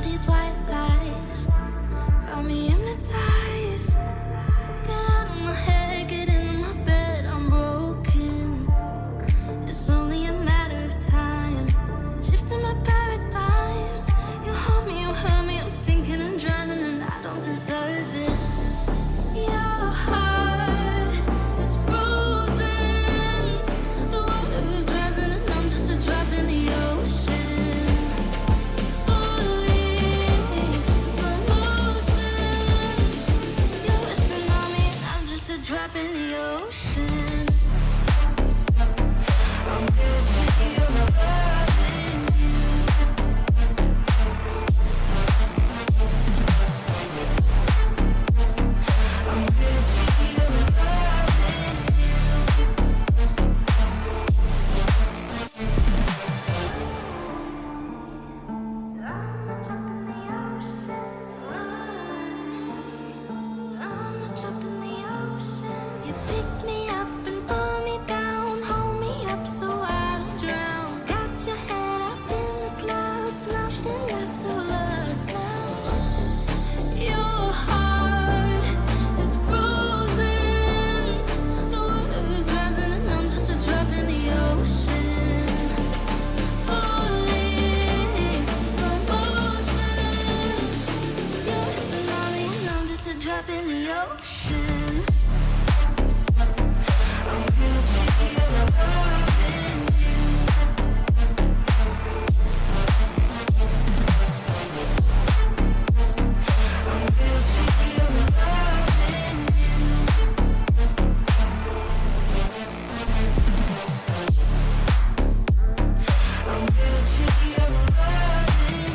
these white lies got me hypnotized. Get out of my head, get in my bed, I'm broken. It's only a matter of time. Shifting my paradigms. You harm me, you hurt me, I'm sinking and drowning, and I don't deserve it. Your heart is frozen. The water is rising, and I'm just a drop in the ocean. Falling, slow motion. You're a tsunami, and I'm just a drop in the ocean. I'm Gucci, you're a virgin. I'm Gucci, you're a virgin. You pick me up and pull me down, hold me up so I don't drown. Got your head up in the clouds, nothing left of us now. Your heart is frozen. The water is rising, and I'm just a drop in the ocean. Falling, slow motion. You're a tsunami, and I'm just a drop in the ocean. I'm Gucci, you're a virgin. I'm Gucci, you're a virgin. I'm Gucci, you're a virgin.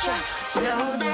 track. Know that